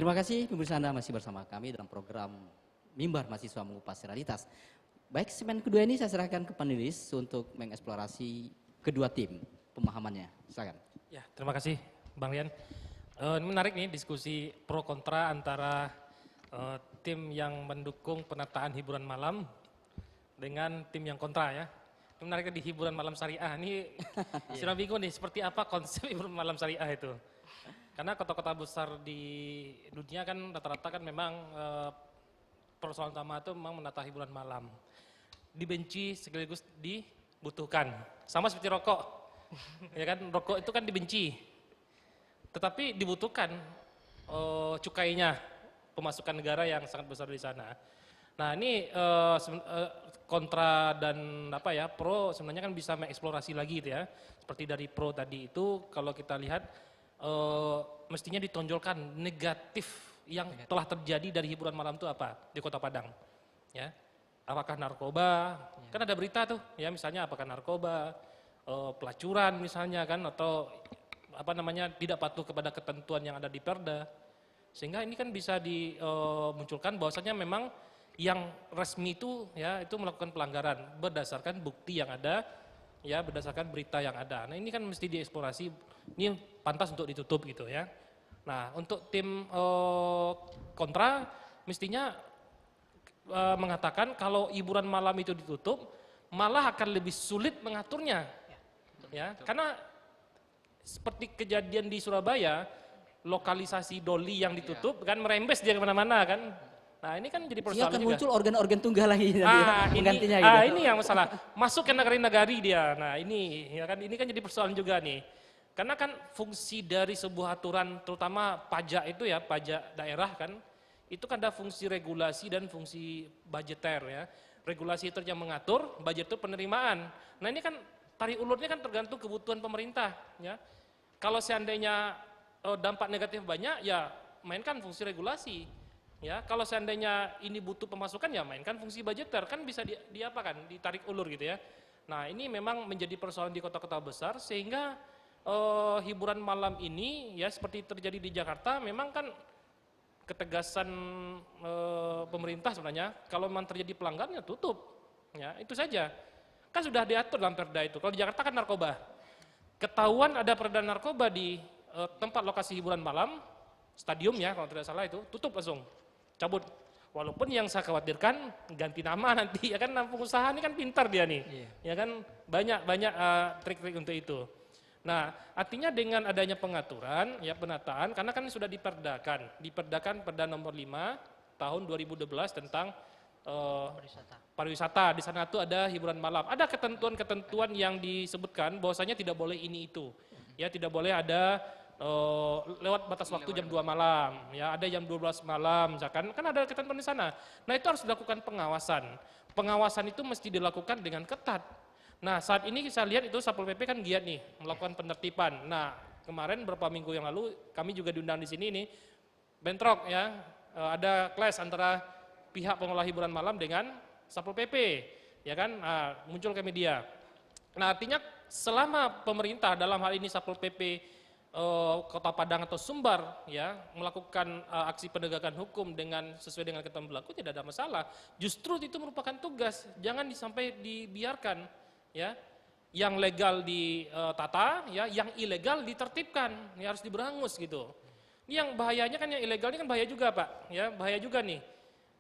Terima kasih pemirsa, Anda masih bersama kami dalam program Mimbar Mahasiswa Mengupas Realitas. Baik, segmen kedua ini saya serahkan ke panelis untuk mengeksplorasi kedua tim pemahamannya. Silakan. Ya, terima kasih Bang Rian. Menarik nih diskusi pro kontra antara tim yang mendukung penataan hiburan malam dengan tim yang kontra ya. Menariknya di hiburan malam syariah ini sudah bingung nih seperti apa konsep hiburan malam syariah itu. Karena kota-kota besar di dunia kan rata-rata kan memang persoalan utama itu memang menata hiburan malam. Dibenci sekaligus dibutuhkan. Sama seperti rokok. Ya kan, rokok itu kan dibenci. Tetapi dibutuhkan cukainya, pemasukan negara yang sangat besar di sana. Nah, ini kontra dan pro sebenarnya kan bisa mengeksplorasi lagi gitu ya. Seperti dari pro tadi itu kalau kita lihat mestinya ditonjolkan negatif yang telah terjadi dari hiburan malam itu apa di Kota Padang. Ya. Apakah narkoba? Kan ada berita tuh, ya misalnya apakah narkoba, pelacuran misalnya kan, atau tidak patuh kepada ketentuan yang ada di Perda. Sehingga ini kan bisa dimunculkan bahwasanya memang yang resmi itu ya itu melakukan pelanggaran berdasarkan bukti yang ada, ya berdasarkan berita yang ada. Nah ini kan mesti dieksplorasi, ini pantas untuk ditutup gitu ya. Nah untuk tim kontra mestinya mengatakan kalau hiburan malam itu ditutup malah akan lebih sulit mengaturnya, ya karena seperti kejadian di Surabaya, lokalisasi doli yang ditutup kan merembes dia kemana-mana kan. Nah ini kan jadi persoalan juga. Akan muncul organ-organ tunggal lagi menggantinya gitu. Ini yang masalah, masuk ke nagari-nagari dia. Nah ini kan jadi persoalan juga nih. Karena kan fungsi dari sebuah aturan, terutama pajak itu ya, pajak daerah kan, itu kan ada fungsi regulasi dan fungsi budgeter ya. Regulasi itu yang mengatur, budget itu penerimaan. Nah ini kan tarik ulurnya kan tergantung kebutuhan pemerintah ya. Kalau seandainya dampak negatif banyak ya mainkan fungsi regulasi. Ya, kalau seandainya ini butuh pemasukan ya mainkan fungsi budgeter, kan bisa ditarik ulur gitu ya. Nah ini memang menjadi persoalan di kota-kota besar sehingga hiburan malam ini ya seperti terjadi di Jakarta memang kan ketegasan pemerintah sebenarnya kalau memang terjadi pelanggaran ya tutup, ya itu saja. Kan sudah diatur dalam Perda itu. Kalau di Jakarta kan narkoba, ketahuan ada peredaran narkoba di tempat lokasi hiburan malam, stadium ya kalau tidak salah itu tutup langsung. Cabut. Walaupun yang saya khawatirkan ganti nama nanti ya kan pengusaha ini kan pintar dia nih. Ya kan banyak trik-trik untuk itu. Nah, artinya dengan adanya pengaturan ya penataan karena kan sudah diperdakan Perda nomor 5 tahun 2012 tentang pariwisata. Di sana tuh ada hiburan malam. Ada ketentuan-ketentuan yang disebutkan bahwasanya tidak boleh ini itu. Ya, tidak boleh ada lewat batas waktu jam 2 malam, ya ada jam 12 malam, misalkan, kan ada ketentuan di sana. Nah itu harus dilakukan pengawasan. Pengawasan itu mesti dilakukan dengan ketat. Nah saat ini saya lihat itu Satpol PP kan giat nih melakukan penertiban. Nah kemarin beberapa minggu yang lalu kami juga diundang di sini nih, bentrok ya, ada clash antara pihak pengelola hiburan malam dengan Satpol PP, ya kan, muncul ke media. Nah artinya selama pemerintah dalam hal ini Satpol PP Kota Padang atau Sumbar ya melakukan aksi penegakan hukum dengan sesuai dengan ketentuan berlaku tidak ada masalah. Justru itu merupakan tugas, jangan sampai dibiarkan ya. Yang legal ditata ya, yang ilegal ditertibkan, ya harus diberangus gitu. Ini yang bahayanya kan yang ilegal ini kan bahaya juga Pak, ya bahaya juga nih.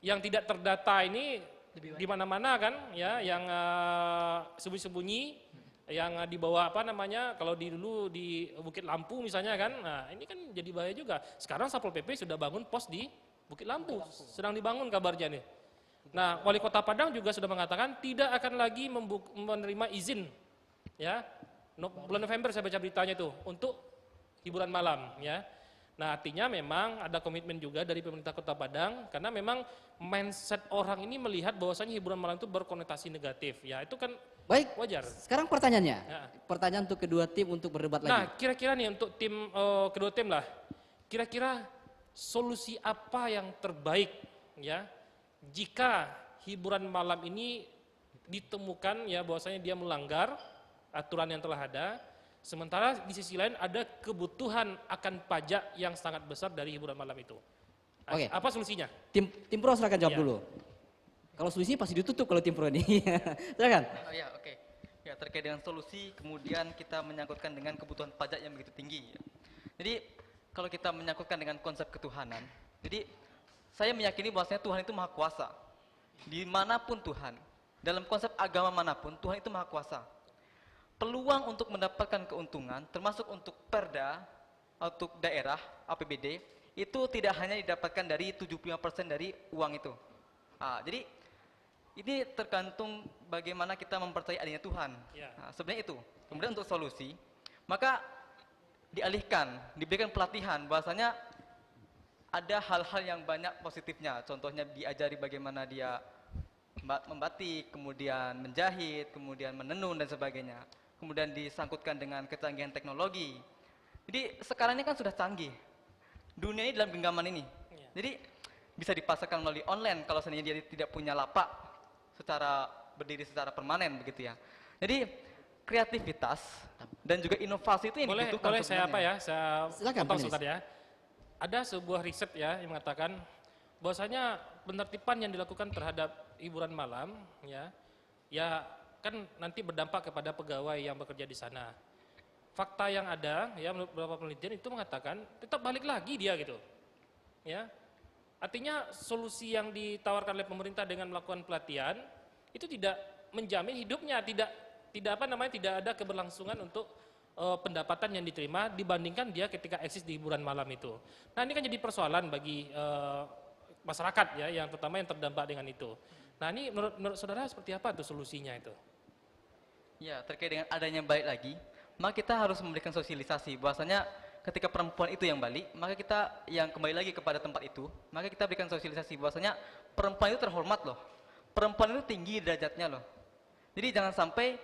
Yang tidak terdata ini di mana-mana kan ya, yang sembunyi-sembunyi. Yang di bawah kalau dulu di Bukit Lampu misalnya kan, nah ini kan jadi bahaya juga. Sekarang Satpol PP sudah bangun pos di Bukit Lampu, sedang dibangun kabarnya nih. Nah Wali Kota Padang juga sudah mengatakan tidak akan lagi menerima izin, ya bulan November saya baca beritanya itu untuk hiburan malam, ya. Nah artinya memang ada komitmen juga dari pemerintah Kota Padang karena memang mindset orang ini melihat bahwasanya hiburan malam itu berkonotasi negatif, ya itu kan. Baik, wajar. Sekarang pertanyaannya, pertanyaan untuk kedua tim untuk berdebat lagi. Nah, kira-kira nih untuk tim kedua tim lah, kira-kira solusi apa yang terbaik ya jika hiburan malam ini ditemukan ya bahwasanya dia melanggar aturan yang telah ada, sementara di sisi lain ada kebutuhan akan pajak yang sangat besar dari hiburan malam itu. Oke. Apa solusinya? Tim Pro silakan jawab Iya. dulu. Kalau solusinya pasti ditutup kalau tim Pro ini. Silakan. Oh ya, oke. Ya, terkait dengan solusi, kemudian kita menyangkutkan dengan kebutuhan pajak yang begitu tinggi. Ya. Jadi, kalau kita menyangkutkan dengan konsep ketuhanan, jadi saya meyakini bahwasanya Tuhan itu maha kuasa. Dimanapun Tuhan, dalam konsep agama manapun, Tuhan itu maha kuasa. Peluang untuk mendapatkan keuntungan, termasuk untuk perda, untuk daerah, APBD, itu tidak hanya didapatkan dari 75% dari uang itu. Jadi, ini tergantung bagaimana kita mempercayai adanya Tuhan. Ya. Sebenarnya itu. Kemudian untuk solusi, maka dialihkan, diberikan pelatihan bahwasanya ada hal-hal yang banyak positifnya. Contohnya diajari bagaimana dia membatik, kemudian menjahit, kemudian menenun dan sebagainya. Kemudian disangkutkan dengan kecanggihan teknologi. Jadi sekarang ini kan sudah canggih. Dunia ini dalam genggaman ini. Ya. Jadi bisa dipasarkan melalui online kalau seandainya dia tidak punya lapak secara berdiri secara permanen begitu ya. Jadi kreativitas dan juga inovasi itu yang dibutuhkan Boleh saya apa ya? Saya Silakan, potong Pak sebentar ya. Ada sebuah riset ya yang mengatakan bahwasanya penertiban yang dilakukan terhadap hiburan malam ya kan nanti berdampak kepada pegawai yang bekerja di sana. Fakta yang ada ya menurut beberapa penelitian itu mengatakan tetap balik lagi dia gitu. Ya. Artinya solusi yang ditawarkan oleh pemerintah dengan melakukan pelatihan itu tidak menjamin hidupnya, tidak ada keberlangsungan untuk pendapatan yang diterima dibandingkan dia ketika eksis di hiburan malam itu. Nah, ini kan jadi persoalan bagi masyarakat ya, yang terutama yang terdampak dengan itu. Nah, ini menurut saudara seperti apa tuh solusinya itu? Ya, terkait dengan adanya balik lagi, maka kita harus memberikan sosialisasi bahwasanya ketika perempuan itu yang balik, maka kita yang kembali lagi kepada tempat itu, maka kita berikan sosialisasi bahwasanya perempuan itu terhormat loh. Perempuan itu tinggi derajatnya loh. Jadi jangan sampai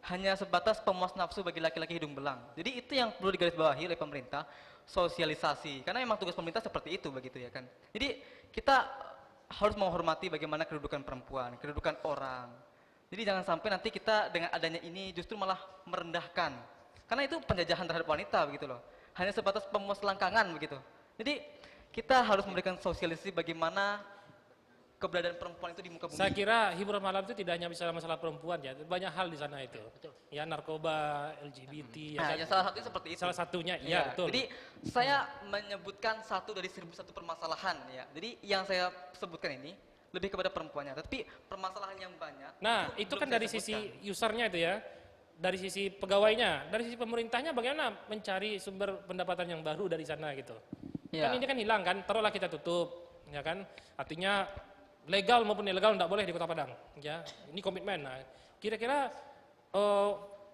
hanya sebatas pemuas nafsu bagi laki-laki hidung belang. Jadi itu yang perlu digarisbawahi oleh pemerintah, sosialisasi. Karena memang tugas pemerintah seperti itu begitu ya kan. Jadi kita harus menghormati bagaimana kedudukan perempuan, kedudukan orang. Jadi jangan sampai nanti kita dengan adanya ini justru malah merendahkan. Karena itu penjajahan terhadap wanita begitu loh. Hanya sebatas pemuas langkangan begitu. Jadi kita harus memberikan sosialisasi bagaimana keberadaan perempuan itu di muka bumi. Saya kira hiburan malam itu tidak hanya bicara masalah perempuan ya, banyak hal di sana itu. Ya narkoba, LGBT, ya kan? Ya salah satunya seperti itu. Salah satunya, Ya, iya betul. Jadi saya menyebutkan satu dari 1001 permasalahan ya. Jadi yang saya sebutkan ini lebih kepada perempuannya, tapi permasalahan yang banyak. Nah, itu belum kan saya dari sebutkan. sisi usernya itu ya, dari sisi pegawainya, dari sisi pemerintahnya bagaimana mencari sumber pendapatan yang baru dari sana gitu. Ya. Kan ini kan hilang kan, taruhlah kita tutup, ya kan. Artinya legal maupun ilegal tidak boleh di Kota Padang, ya. Ini komitmen. Nah, kira-kira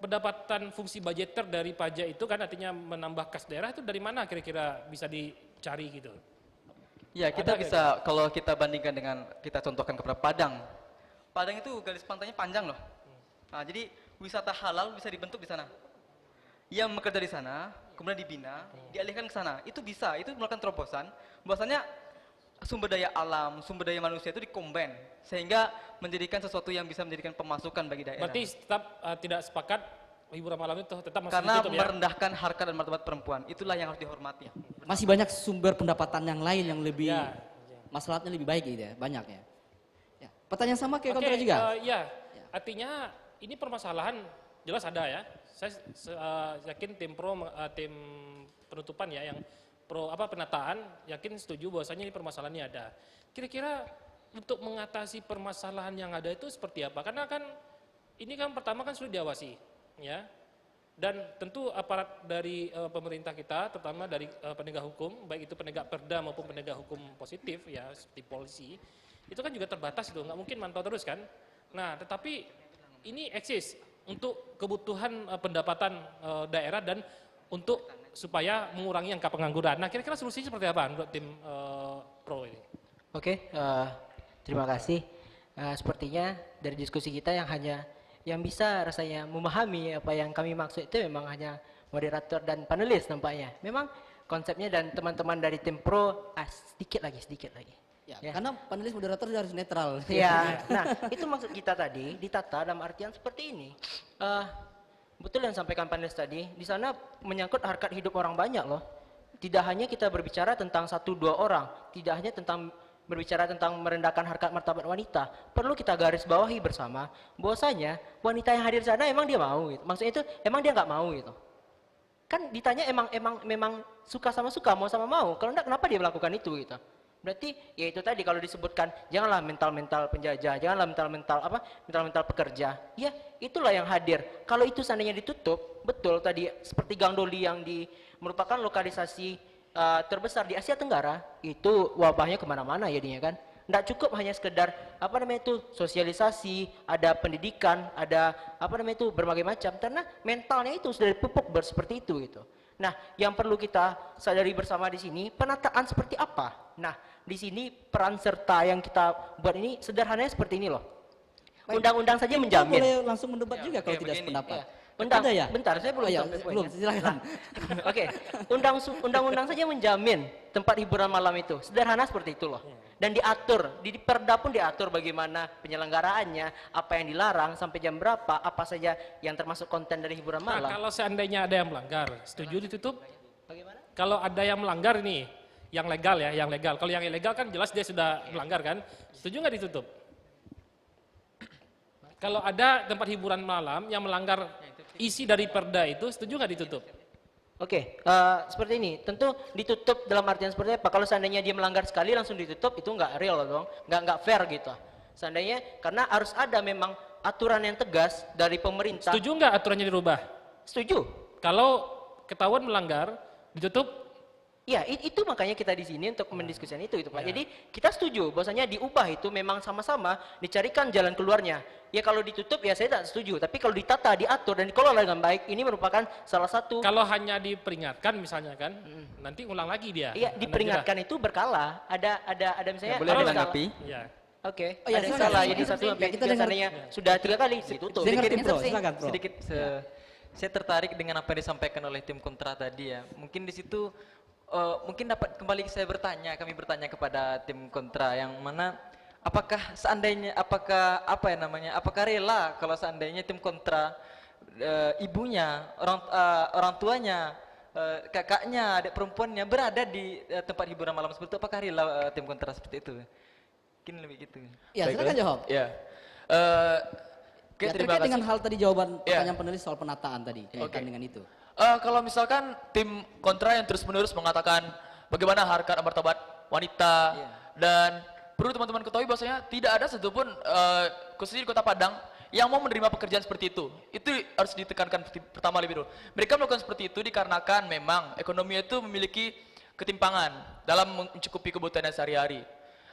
pendapatan fungsi budgeter dari pajak itu kan artinya menambah kas daerah itu dari mana kira-kira bisa dicari gitu. Ya, kita Ada bisa kalau kita bandingkan dengan kita contohkan kepada Padang. Padang itu garis pantainya panjang loh. Nah, jadi wisata halal bisa dibentuk di sana. Yang bekerja di sana, kemudian dibina, dialihkan ke sana. Itu bisa, itu melakukan terobosan. Bahwasanya sumber daya alam, sumber daya manusia itu dikombin sehingga menjadikan sesuatu yang bisa menjadikan pemasukan bagi daerah. Berarti tetap tidak sepakat hiburan malam itu tetap masih Karena ditutup ya. merendahkan harkat dan martabat perempuan, itulah yang harus dihormati. Masih banyak sumber pendapatan yang lain yang lebih Ya. masalahnya lebih baik gitu ya, banyak ya. Ya. Pertanyaan sama kayak Oke, kontra juga. ya, artinya ini permasalahan jelas ada ya. Saya yakin tim tim penutupan ya yang penataan yakin setuju bahwasanya ini permasalahan ini ada. Kira-kira untuk mengatasi permasalahan yang ada itu seperti apa? Karena kan ini kan pertama kan sulit diawasi, ya. Dan tentu aparat dari pemerintah kita, terutama dari penegak hukum, baik itu penegak perda maupun penegak hukum positif, ya seperti polisi, itu kan juga terbatas itu, nggak mungkin mantau terus kan. Nah, tetapi ini eksis untuk kebutuhan pendapatan daerah dan untuk supaya mengurangi angka pengangguran. Nah, kira-kira solusinya seperti apa menurut tim Pro ini? Oke, terima kasih. Sepertinya dari diskusi kita yang bisa rasanya memahami apa yang kami maksud itu memang hanya moderator dan panelis nampaknya. Memang konsepnya dan teman-teman dari tim Pro sedikit lagi. Ya, Ya. karena panelis moderator dia harus netral. Ya, nah itu maksud kita tadi ditata dalam artian seperti ini. Betul yang sampaikan panelis tadi, di sana menyangkut harkat hidup orang banyak loh. tidak hanya kita berbicara tentang 1-2 orang, tidak hanya tentang berbicara tentang merendahkan harkat martabat wanita, perlu kita garis bawahi bersama bahwasanya wanita yang hadir di sana emang dia mau gitu. Maksudnya itu emang dia nggak mau gitu. Kan ditanya memang suka sama suka, mau sama mau. Kalau enggak kenapa dia melakukan itu gitu. Berarti ya itu tadi kalau disebutkan janganlah mental-mental penjajah, janganlah mental-mental pekerja. Ya, itulah yang hadir. Kalau itu seandainya ditutup, betul tadi seperti Gang Doli yang merupakan lokalisasi terbesar di Asia Tenggara, itu wabahnya kemana-mana jadinya kan. Nggak cukup hanya sekedar sosialisasi, ada pendidikan, ada berbagai macam, karena mentalnya itu sudah dipupuk seperti itu gitu. Nah, yang perlu kita sadari bersama di sini, penataan seperti apa? Nah, di sini peran serta yang kita buat ini sederhananya seperti ini loh. Undang-undang saja Kita menjamin. boleh langsung mendebat juga kalau tidak sependapat. Undang, Ada ya? bentar, saya belum ya, sampai poinnya. belum, silakan. Oke, undang-undang saja menjamin tempat hiburan malam itu. Sederhana seperti itu loh. Dan diatur, di Perda pun diatur bagaimana penyelenggaraannya, apa yang dilarang, sampai jam berapa, apa saja yang termasuk konten dari hiburan Nah, malam. kalau seandainya ada yang melanggar, setuju ditutup? Bagaimana? Kalau ada yang melanggar nih, yang legal ya, yang legal. Kalau yang ilegal kan jelas dia sudah melanggar kan, setuju nggak ditutup? Kalau ada tempat hiburan malam yang melanggar isi dari perda itu, setuju nggak ditutup? Oke, seperti ini. Tentu ditutup dalam artian seperti apa? Kalau seandainya dia melanggar sekali langsung ditutup, itu nggak real dong, nggak fair gitu. Seandainya karena harus ada memang aturan yang tegas dari pemerintah. Setuju nggak aturannya dirubah? Setuju. Kalau ketahuan melanggar, ditutup? Ya, itu makanya kita di sini untuk mendiskusikan itu Pak. Jadi kita setuju bahwasanya diubah itu memang sama-sama dicarikan jalan keluarnya. Ya kalau ditutup ya saya tidak setuju, tapi kalau ditata, diatur dan dikelola dengan baik, ini merupakan salah satu. Kalau hanya diperingatkan misalnya kan, nanti ulang lagi dia. Iya, diperingatkan itu berkala. Ada misalnya. Boleh Kalau ditanggapi? Ya. Oke, Oh, ya, ada yang silakan. salah. Jadi Kita 1 sampai kita 3 dengar. seandainya sudah 3 kali ditutup. Dengar tim pro, Instruksi. silakan pro. Sedikit saya tertarik dengan apa yang disampaikan oleh tim kontra tadi ya. Mungkin di situ mungkin dapat kembali kami bertanya kepada tim kontra yang mana apakah rela kalau seandainya tim kontra ibunya, orang tuanya, kakaknya, adik perempuannya berada di tempat hiburan malam seperti itu, apakah rela tim kontra seperti itu? Mungkin lebih gitu. Ya, silakan jawab. Ya. Oke, Ya, terima terkait dengan kasih. hal tadi jawaban Ya. pertanyaan penulis soal penataan tadi, kaitan dengan itu. Kalau misalkan tim kontra yang terus-menerus mengatakan bagaimana harkat martabat wanita dan perlu teman-teman ketahui bahwasanya tidak ada satupun khususnya di Kota Padang yang mau menerima pekerjaan seperti itu. Itu harus ditekankan pertama lebih dulu. Mereka melakukan seperti itu dikarenakan memang ekonomi itu memiliki ketimpangan dalam mencukupi kebutuhannya sehari-hari.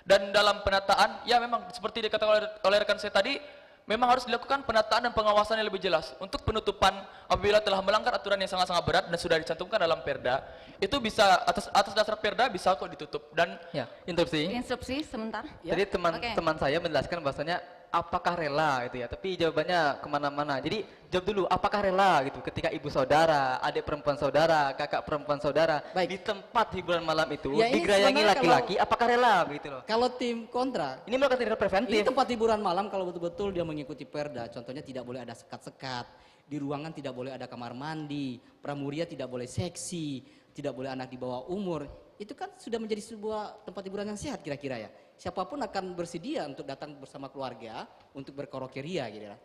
Dan dalam penataan, ya memang seperti dikatakan oleh rekan saya tadi, memang harus dilakukan penataan dan pengawasan yang lebih jelas. Untuk penutupan apabila telah melanggar aturan yang sangat-sangat berat dan sudah dicantumkan dalam perda, itu bisa atas dasar perda bisa kok ditutup. Dan Ya, interupsi. Instruksi sebentar. Jadi Oke. teman saya menjelaskan bahwasanya apakah rela gitu ya, tapi jawabannya kemana-mana. Jadi jawab dulu, apakah rela gitu ketika ibu saudara, adik perempuan saudara, kakak perempuan saudara Baik. di tempat hiburan malam itu Ya, ini digerayangi sebenarnya laki-laki, apakah rela begitu loh? Kalau tim kontra, Ini melakukan tindakan ini preventif. tempat hiburan malam kalau betul-betul dia mengikuti perda. Contohnya tidak boleh ada sekat-sekat, di ruangan tidak boleh ada kamar mandi, pramuria tidak boleh seksi, tidak boleh anak di bawah umur. Itu kan sudah menjadi sebuah tempat hiburan yang sehat kira-kira ya. Siapapun akan bersedia untuk datang bersama keluarga untuk berkaraoke ria gitu lah.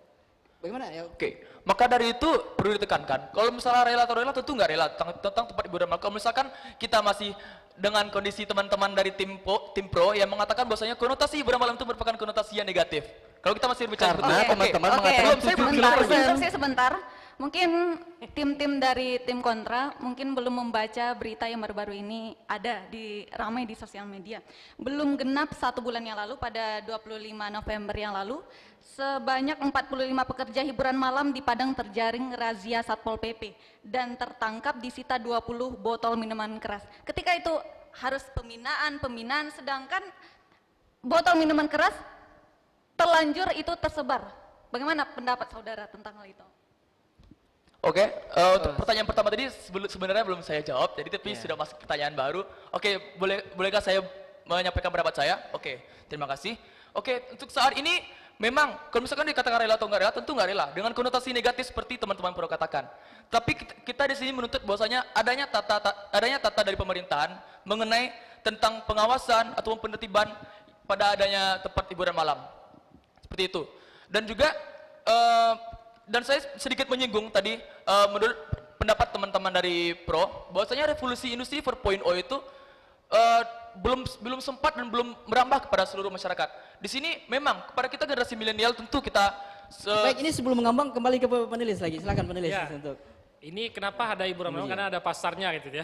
Bagaimana ya? Oke, maka dari itu perlu ditekankan. Kalau misalnya rela atau rela, tentu nggak rela tentang tempat hiburan malam. Kalau misalkan kita masih dengan kondisi teman-teman dari tim pro yang mengatakan bahwasanya konotasi hiburan malam itu merupakan konotasi yang negatif. Kalau kita masih berbicara Karena seperti itu, teman-teman Oke, mengatakan belum, saya belum sebentar, selesai. instruksi sebentar. Mungkin tim-tim dari tim kontra mungkin belum membaca berita yang baru-baru ini ada ramai di sosial media. Belum genap 1 bulan yang lalu pada 25 November yang lalu, sebanyak 45 pekerja hiburan malam di Padang terjaring razia Satpol PP dan tertangkap disita 20 botol minuman keras. Ketika itu harus pembinaan, sedangkan botol minuman keras terlanjur itu tersebar. Bagaimana pendapat saudara tentang hal itu? Oke, untuk pertanyaan pertama tadi sebenarnya belum saya jawab, jadi tapi sudah masuk pertanyaan baru. Oke, bolehkah saya menyampaikan pendapat saya? Oke, terima kasih. Oke, untuk saat ini memang kalau misalkan dikatakan rela atau nggak rela, tentu nggak rela dengan konotasi negatif seperti teman-teman pro katakan. Tapi kita di sini menuntut bahwasanya adanya tata dari pemerintahan mengenai tentang pengawasan atau penertiban pada adanya tempat hiburan malam. Seperti itu. Dan juga dan saya sedikit menyinggung tadi menurut pendapat teman-teman dari pro bahwasanya revolusi industri 4.0 itu belum sempat dan belum merambah kepada seluruh masyarakat. Di sini memang kepada kita generasi milenial tentu kita Baik, ini sebelum mengambang kembali ke panelis lagi. Silakan panelis Ya. untuk. Ini kenapa ada hiburan malam? Karena ada pasarnya gitu ya.